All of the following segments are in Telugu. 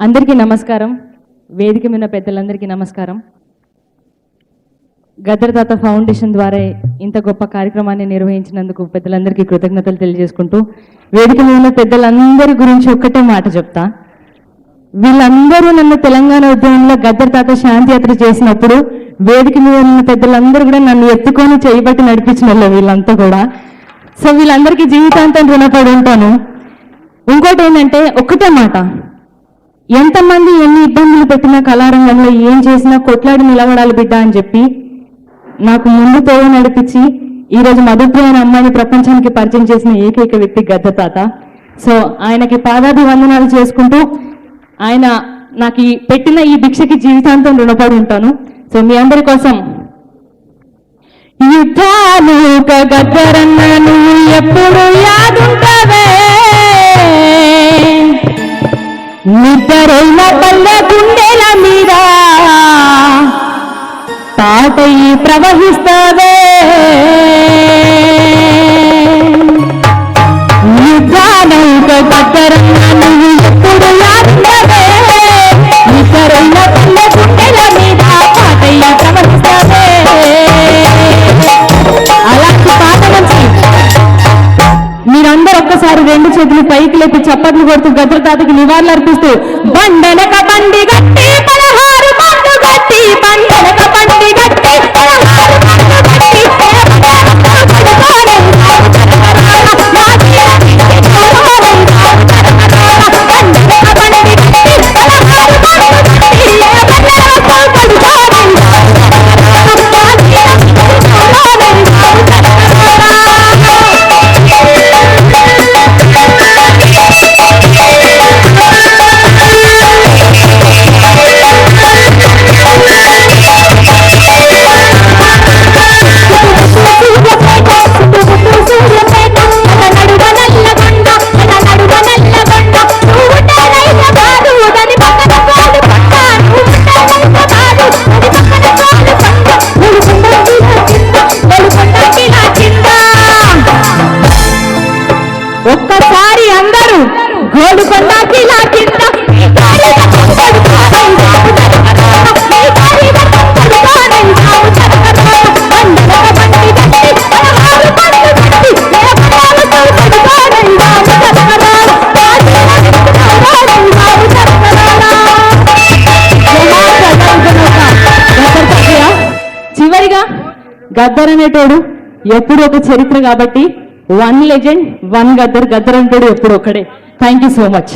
అందరికీ నమస్కారం. వేదిక మీద పెద్దలందరికీ నమస్కారం. గద్దర్ తాత ఫౌండేషన్ ద్వారా ఇంత గొప్ప కార్యక్రమాన్ని నిర్వహించినందుకు పెద్దలందరికీ కృతజ్ఞతలు తెలియజేసుకుంటూ, వేదిక మీద ఉన్న పెద్దలందరి గురించి ఒక్కటే మాట చెప్తా. వీళ్ళందరూ నన్ను తెలంగాణ ఉద్యమంలో గద్దర్ తాత శాంతి యాత్ర చేసినప్పుడు వేదిక మీద ఉన్న పెద్దలందరూ కూడా నన్ను ఎత్తుకొని చేయబట్టి నడిపించిన వాళ్ళు వీళ్ళంతా కూడా. సో వీళ్ళందరికీ జీవితాంతం రుణపడి ఉంటాను. ఇంకోటి ఏంటంటే ఒక్కటే మాట, ఎంతమంది ఎన్ని ఇబ్బందులు పెట్టినా కళారంగంలో ఏం చేసినా కొట్లాడి నిలబడాలి బిడ్డ అని చెప్పి నాకు ముందు తోడు నడిపించి ఈరోజు మధుప్రియమైన అమ్మాయిని ప్రపంచానికి పరిచయం చేసిన ఏకైక వ్యక్తి గద్దర్ తాత. సో ఆయనకి పాదాభివందనాలు చేసుకుంటూ ఆయన నాకు పెట్టిన ఈ భిక్షకి జీవితాంతం రుణపడి ఉంటాను. సో మీ అందరి కోసం యుద్ధాలు గద్దరన్న నువ్వు ఎప్పుడు యాదుంటావే, నిద్రైన పల్లె గుండెల మీద తాటయి ప్రవహిస్తావే, యుద్ధానౌక గద్దరన్న నువ్వు ఎప్పుడు యాదుంటావే, నిద్రైన పల్లె గుండెల మీద తాటయి ప్రవహిస్తావే. అలాంటి పాట నుంచి మీరందరూ ఒక్కసారి రెండు చేతులు పైకి లేపి చప్పట్లు కొడుతూ గద్దర్ తాతకి నివాళులు అర్పిస్తూ, బండెనక బండి గట్టి 16 బండ్లు గట్టి, బండెనక బండి గట్టి 16 బండ్లు గట్టి, ఒక్కసారి అందరూ గోడుకొండ కిలా కింద చివరిగా గద్దర్ అనేటోడు ఎప్పుడు ఒక చరిత్ర కాబట్టి one legend one Gaddar, Gaddar అంటాడు ఎప్పుడు ఒక్కడే. Thank you so much.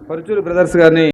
Paruchuri brothers గారిని